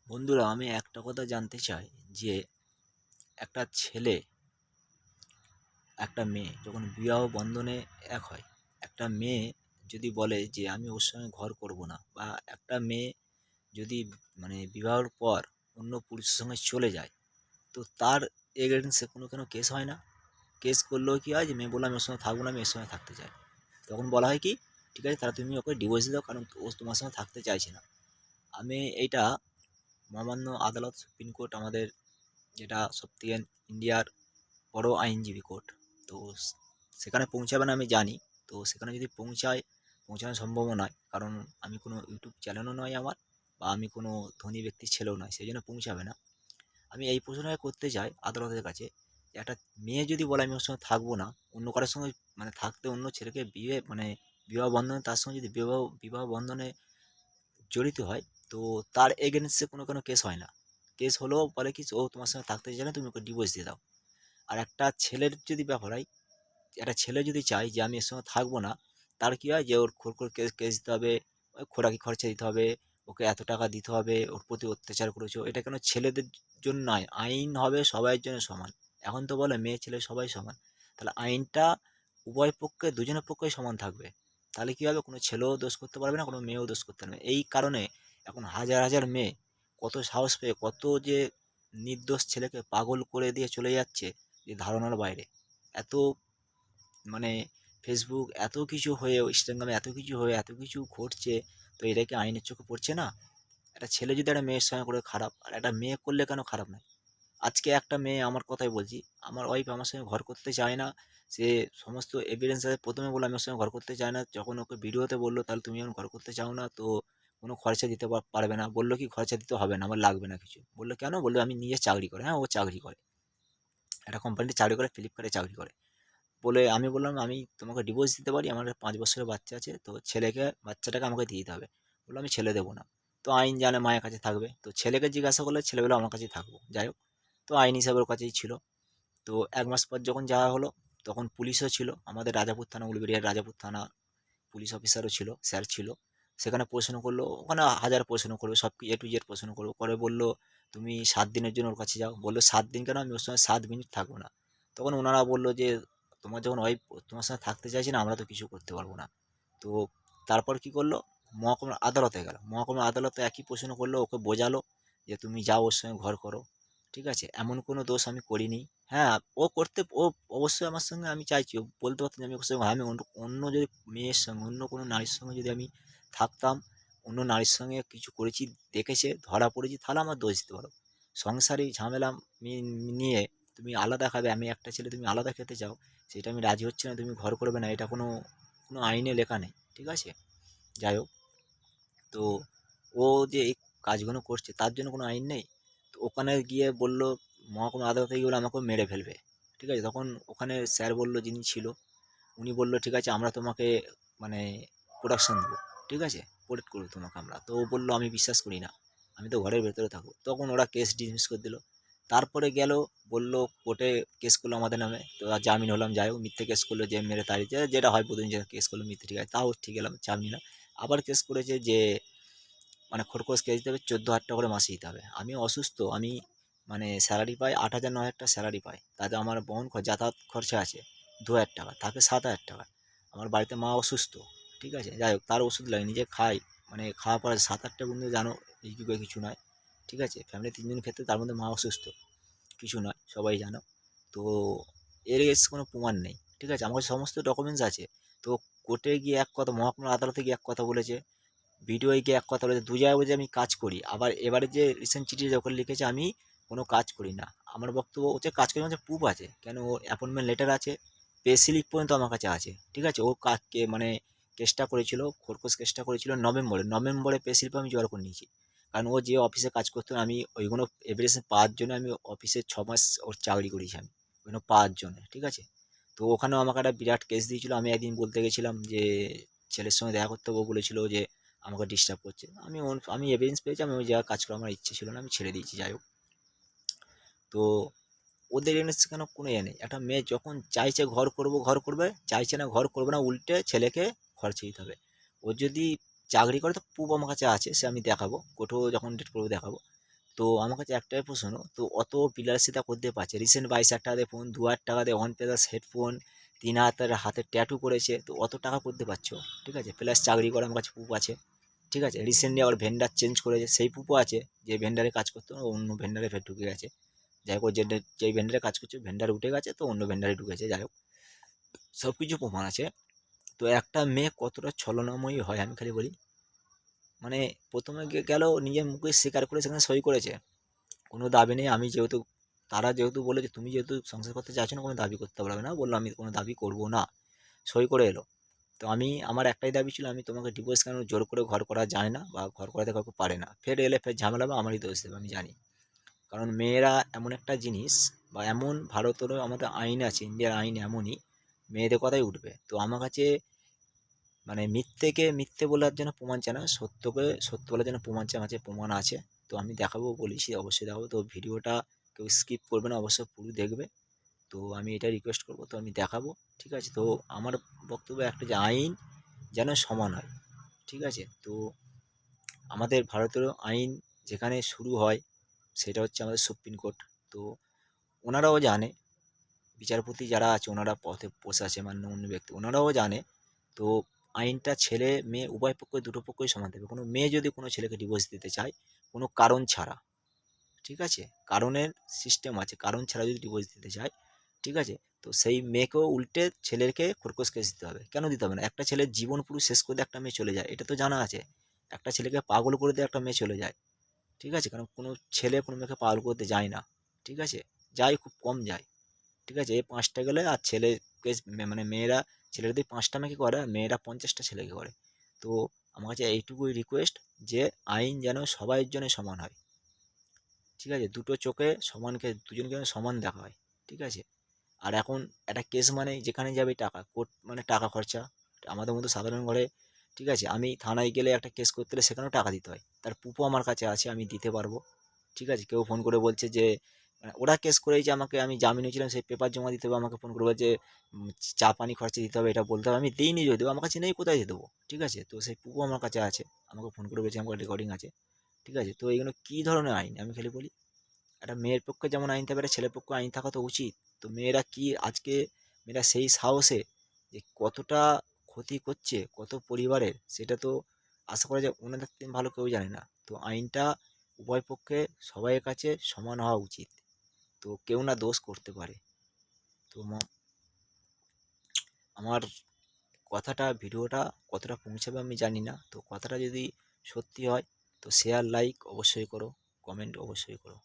বন্ধুরা, আমি একটা কথা জানতে চাই যে একটা ছেলে একটা মেয়ে যখন বিবাহ বন্ধনে এক হয়, একটা মেয়ে যদি বলে যে আমি ওর সঙ্গে ঘর করব না, বা একটা মেয়ে যদি বিবাহের পর অন্য পুরুষের সঙ্গে চলে যায়, তো তার এগেইনস্টে কোনো কেন কেস হয় না? কেস করলেও কি হয় যে মেয়ে বললো আমি ওর সঙ্গে থাকবো না, আমি এর সঙ্গে থাকতে চাই। তখন বলা হয় কি, ঠিক আছে তাহলে তুমি ওকে ডিভোর্স দাও, কারণ ও তোমার সঙ্গে থাকতে চাইছে না। আমি এইটা মহামান্য আদালত, সুপ্রিম কোর্ট, আমাদের যেটা সবথেকে ইন্ডিয়ার বড় আইনজীবী কোর্ট, তো সেখানে পৌঁছাবে না আমি জানি। তো সেখানে যদি পৌঁছানো সম্ভব নয়, কারণ আমি কোনো ইউটিউব চ্যানেলও নয় আমার, বা আমি কোনো ধনী ব্যক্তির ছেলেও নয়, সেই জন্য পৌঁছাবে না। আমি এই প্রশ্নটা করতে চাই আদালতের কাছে, যে একটা মেয়ে যদি বলে আমি ওর সঙ্গে থাকবো না, অন্য কারোর সঙ্গে থাকতে, অন্য ছেলেকে বিবাহ বন্ধনে, তার সঙ্গে যদি বিবাহ বিবাহ বন্ধনে জড়িত হয়, তো তার এগেনস্টে কোনো কেস হয় না। কেস হলেও বলে কি, ও তোমার সঙ্গে থাকতে চায় না, তুমি ওকে ডিভোর্স দিয়ে দাও। আর একটা ছেলের যদি ব্যাপার হয়, একটা ছেলে যদি চায় যে আমি এর সঙ্গে থাকবো না, তার কি হয় যে ওর কেস দিতে হবে, ওই খোরাকি খরচা দিতে হবে, ওকে এত টাকা দিতে হবে, ওর প্রতি অত্যাচার করেছো। এটা কেন ছেলেদের জন্য নয়, আইন হবে সবার জন্য সমান। এখন তো বলে মেয়ে ছেলে সবাই সমান, তাহলে আইনটা উভয় পক্ষে, দুজনের পক্ষেই সমান থাকবে। তাহলে কি হবে, কোনো ছেলেও দোষ করতে পারবে না, কোনো মেয়েও দোষ করতে পারবে না। এই কারণে এখন হাজার হাজার মেয়ে কত সাহস পেয়ে কত যে নির্দোষ ছেলেকে পাগল করে দিয়ে চলে যাচ্ছে, যে ধারণার বাইরে। এত মানে ফেসবুক এত কিছু হয়ে, ইনস্টাগ্রামে এত কিছু হয়ে, এত কিছু ঘটছে, তো এটা কি আইনের চোখে পড়ছে না? একটা ছেলে যদি একটা মেয়ের সঙ্গে করে খারাপ, আর একটা মেয়ে করলে কেন খারাপ নয়? আজকে একটা মেয়ে, আমার কথাই বলছি, আমার ওয়াইফ আমার সঙ্গে ঘর করতে চায় না। সে সমস্ত এভিডেন্স আছে, প্রথমে বললো আমি ওর সঙ্গে ঘর করতে চায় না, যখন ওকে ভিডিওতে বললো তাহলে তুমি যখন ঘর করতে চাও না, তো কোনো খরচা দিতে পারবে না। বললো কি খরচা দিতে হবে না, আমার লাগবে না কিছু। বললো কেন? বললো আমি নিজে চাকরি করে। হ্যাঁ, ও চাকরি করে, একটা কোম্পানিতে চাকরি করে, ফ্লিপকার্টে চাকরি করে। বলে আমি বললাম আমি তোমাকে ডিভোর্স দিতে পারি, আমার 5 বছরের বাচ্চা আছে, তো বাচ্চাটাকে আমাকে দিয়ে দিতে হবে। বললো আমি ছেলে দেবো না। তো আইন জানে মায়ের কাছে থাকবে, তো ছেলেকে জিজ্ঞাসা করলে ছেলে বলে আমার কাছেই থাকবো। যাই হোক, তো আইন হিসাবে ওর কাছেই ছিল। তো 1 মাস পর যখন যাওয়া হলো, তখন পুলিশও ছিল, আমাদের রাজাপুর থানা, উলবেড়িয়ার রাজাপুর থানা পুলিশ অফিসারও ছিল, স্যার ছিল। সেখানে প্রশ্ন করলো, ওখানে হাজার প্রশ্ন করবে, সব A to Z প্রশ্ন করবো, করে বললো তুমি 7 দিনের জন্য ওর কাছে যাও। বললো 7 দিন কেন, আমি ওর সঙ্গে 7 মিনিট থাকবো না। তখন ওনারা বললো যে তোমার যখন ওয়াইফ তোমার সঙ্গে থাকতে চাইছে না, আমরা তো কিছু করতে পারবো না। তো তারপর কি করলো, মহকুমার আদালতে গেল, মহকুমার আদালতে একই প্রশ্ন করলো, ওকে বোঝালো যে তুমি যাও ওর সঙ্গে ঘর করো। ঠিক আছে, এমন কোনো দোষ আমি করিনি। হ্যাঁ, ও অবশ্যই আমার সঙ্গে, আমি চাইছি ও বলতে পারতাম যে আমি ওর সঙ্গে, আমি অন্য অন্য যদি মেয়ের সঙ্গে, অন্য কোনো নারীর সঙ্গে যদি আমি থাকতাম, অন্য নারীর সঙ্গে কিছু করেছি, দেখেছে, ধরা পড়েছি, তাহলে আমার দোষ দিতে পারো। সংসারে ঝামেলা নিয়ে তুমি আলাদা খাবে, আমি একটা ছেলে, তুমি আলাদা খেতে চাও, সেটা আমি রাজি হচ্ছি না, তুমি ঘর করবে না, এটা কোনো কোনো আইনে লেখা নেই। ঠিক আছে, যাই হোক, তো ও যে এই কাজগুলো করছে তার জন্য কোনো আইন নেই। তো ওখানে গিয়ে বলল, মহকুমা আদালতে গিয়ে বললো আমাকেও মেরে ফেলবে। ঠিক আছে, তখন ওখানে স্যার বলল, যিনি ছিল উনি বলল ঠিক আছে আমরা তোমাকে মানে প্রোটেকশন দেবো। ঠিক আছে, প্রোটেক্ট করবো তোমাকে আমরা। তো ও বললো আমি বিশ্বাস করি না, আমি তো ঘরের ভেতরে থাকবো। তখন ওরা কেস ডিসমিস করে দিল। তারপরে গেল, বলল কোর্টে কেস করলো আমাদের নামে, তো আর জামিন হলাম। যাই হোক, মিথ্যে কেস করলো, যে মেরে তাড়িয়ে, যেটা হয় প্রতিদিন, যেটা কেস করলো মিথ্যে, ঠিক আছে, তাও ঠিক গেলাম, চাপ নিলাম। আবার কেস করেছে যে খরগোশ কেস দিতে হবে, 14,000 টাকা করে মাসে দিতে হবে। আমি অসুস্থ, আমি স্যালারি পাই 8,000 9,000 স্যালারি পাই, তাতে আমার যাতায়াত খরচা আছে 2,000 টাকা, থাকে 7,000 টাকা। আমার বাড়িতে মা অসুস্থ। ঠিক আছে, যাই হোক, তার ওষুধ লাগে, নিজে খাই, খাওয়া পড়া 7-8টা বন্ধু, জানো এই যুগে কিছু নয়। ঠিক আছে, ফ্যামিলি 3 জন ক্ষেত্রে, তার মধ্যে মা অসুস্থ, কিছু নয়, সবাই জানো। তো এর এসে কোনো প্রমাণ নেই। ঠিক আছে, আমার কাছে সমস্ত ডকুমেন্টস আছে। তো কোর্টে গিয়ে এক কথা, মহকুমা আদালতে গিয়ে এক কথা বলেছে, ভিডিওয় গিয়ে এক কথা বলেছে, দু জায়গায় বলছে আমি কাজ করি, আবার এবারে যে রিসেন্ট চিঠি যখন লিখেছে আমি কোনো কাজ করি না। আমার বক্তব্য হচ্ছে কাজ করি, মানে প্রুফ আছে, কেন ওর অ্যাপয়েন্টমেন্ট লেটার আছে, পে স্লিপ পর্যন্ত আমার কাছে আছে। ঠিক আছে, ও কাজকে কেসটা করেছিল, খোরপোশ কেসটা করেছিল নভেম্বরে পে স্লিপ আমি জোগাড় করে নিয়েছি। কারণ ও যে অফিসে কাজ করতো না, আমি ওইগুলো এভিডেন্স পাওয়ার জন্য আমি অফিসে 6 মাস ওর চাকরি করেছি আমি, ওইগুলো পাওয়ার জন্য। ঠিক আছে, তো ওখানেও আমাকে একটা বিরাট কেস দিয়েছিল। আমি একদিন বলতে গেছিলাম যে ছেলের সঙ্গে দেখা করতে, ও বলেছিল যে আমাকে ডিস্টার্ব করছে। আমি এভিডেন্স পেয়েছি, আমি ওই জায়গায় কাজ করার আমার ইচ্ছে ছিল না, আমি ছেড়ে দিয়েছি। যাই হোক, তো ওদের এগেনস্টে কেন কোনো নেই? একটা মেয়ে যখন চাইছে ঘর করবো, ঘর করবে, চাইছে না ঘর করবে না, উল্টে ছেলেকে খরচা দিতে হবে। ও যদি চাকরি করে, তো প্রুফ আমার কাছে আছে, সে আমি দেখাবো, কোর্টেও যখন ডেট করবো দেখাবো। তো আমার কাছে একটাই প্রশ্ন, তো অত বিলাসিতা করতে পারছে, রিসেন্ট 22,000 টাকা দিয়ে ফোন, 2,000 টাকা দিয়ে ওয়ান প্লাস হেডফোন, 3 হাতের হাতে ট্যাটু করেছে, তো অত টাকা করতে পারছো, ঠিক আছে, প্লাস চাকরি করে আমার কাছে প্রুফ আছে, ঠিক আছে, রিসেন্টলি আবার ভেন্ডার চেঞ্জ করেছে, সেই প্রুফও আছে যে ভেন্ডারে কাজ করতো না, অন্য ভেন্ডারে ফের ঢুকে গেছে, যাই হোক যেই ভেন্ডারে কাজ করছে ভেন্ডার উঠে গেছে, তো অন্য ভেন্ডারে ঢুকেছে, যাই হোক সব কিছু প্রমাণ আছে। তো একটা মেয়ে কতটা ছলনাময়ী হয় আমি খালি বলি, মানে প্রথমে গেল নিজের মুখে স্বীকার করে সেখানে সই করেছে, কোনো দাবি নেই, আমি যেহেতু, তারা যেহেতু বলেছে তুমি যেহেতু সংসার করতে চাইছো না, কোনো দাবি করতে পারবে না, বললো আমি কোনো দাবি করবো না, সই করে এলো। তো আমি, আমার একটাই দাবি ছিল, আমি তোমাকে ডিভোর্স, কেন জোর করে ঘর করা যায় না বা ঘর করাতে কাউকে পারে না, ফের এলে ফের ঝামেলা হবে, আমারই দোষ দেবে আমি জানি। কারণ মেয়েরা এমন একটা জিনিস, বা এমন ভারতেরও আমাদের আইন আছে, ইন্ডিয়ার আইন এমনই, মেয়েদের কথাই উঠবে। তো আমার কাছে মানে মিথ্যেকে মিথ্যে বলার জন্য প্রমাণ চায় না, সত্যকে সত্য বলার জন্য প্রমাণ চায়, আমার কাছে প্রমাণ আছে। তো আমি দেখাবো বলেছি, অবশ্যই দেখাবো। তো ভিডিওটা কেউ স্কিপ করবে না, অবশ্যই পুরো দেখবে। তো আমি এটা রিকোয়েস্ট করবো, তো আমি দেখাবো, ঠিক আছে। তো আমার বক্তব্য একটা, যে আইন যেন সমান হয়, ঠিক আছে। তো আমাদের ভারতের আইন যেখানে শুরু হয় সেটা হচ্ছে আমাদের সুপ্রিম কোর্ট। তো ওনারাও জানে, বিচারপতি যারা আছে ওনারা পথে বসে আছে, মাননীয় ব্যক্তি, ওনারাও জানে। তো আইনটা ছেলে মেয়ে উভয় পক্ষ, দুটো পক্ষই সমান দেবে। কোনো মেয়ে যদি কোনো ছেলেকে ডিভোর্স দিতে চায় কোনো কারণ ছাড়া, ঠিক আছে, কারণের সিস্টেম আছে, কারণ ছাড়া যদি ডিভোর্স দিতে চায়, ঠিক আছে, তো সেই মেয়েকেও উল্টে ছেলেকে খোরকোশ কেস দিতে হবে। কেন দিতে হবে না? একটা ছেলের জীবন পুরো শেষ করে দিয়ে একটা মেয়ে চলে যায়, এটা তো জানা আছে। একটা ছেলেকে পাগল করে দিয়ে একটা মেয়ে চলে যায়, ঠিক আছে, কারণ কোনো ছেলে কোনো মেয়েকে পাগল করতে যায় না, ঠিক আছে, যায় খুব কম যায়, ঠিক আছে, এই 5টা গেলে, আর ছেলেকে মানে মেয়েরা, ছেলেরা যদি 5টা মেয়েকে করে আর মেয়েরা 50টা ছেলেকে করে। তো আমার কাছে এইটুকুই রিকোয়েস্ট, যে আইন যেন সবাইয়ের জন্য সমান হয়, ঠিক আছে, দুটো চোখে সমানকে, দুজনকে যেন সমান দেখা হয়, ঠিক আছে। আর এখন একটা কেস মানে যেখানে যাবে টাকা, কোর্ট মানে টাকা খরচা, আমাদের মতো সাধারণ ঘরে, ঠিক আছে, আমি থানায় গেলে একটা কেস করতে হলে সেখানেও টাকা দিতে হয়, তার প্রুফও আমার কাছে আছে, আমি দিতে পারবো, ঠিক আছে। কেউ ফোন করে বলছে যে মানে ওরা কেস করেছে আমাকে, আমি জামিন হয়েছিলাম, সেই পেপার জমা দিতে হবে, আমাকে ফোন করে বলছে চা পানি খরচা দিতে হবে, এটা বলতে হবে, আমি দিইনি যদিও, আমার কাছে নেই, কোথায় দিয়ে দেবো, ঠিক আছে। তো সেই প্রুফও আমার কাছে আছে, আমাকে ফোন করে বলছে, আমার রেকর্ডিং আছে, ঠিক আছে। তো এইগুলো কী ধরনের আইন আমি খালি বলি, একটা মেয়ের পক্ষে যেমন আইন থাকবে, একটা ছেলের পক্ষে আইন থাকা তো উচিত। তো মেয়েরা কি আজকে, মেয়েরা সেই সাহসে যে কতটা ক্ষতি করছে কত পরিবারের, সেটা তো আশা করা যায় ওনাদের থেকে ভালো কেউ জানে না। তো আইনটা উভয় পক্ষে সবাইয়ের কাছে সমান হওয়া উচিত, তো কেউ না দোষ করতে পারে। তো আমার কথাটা, ভিডিওটা কতটা পৌঁছাবে আমি জানি না, তো কথাটা যদি সত্যি হয় তো শেয়ার লাইক অবশ্যই করো, কমেন্ট অবশ্যই করো।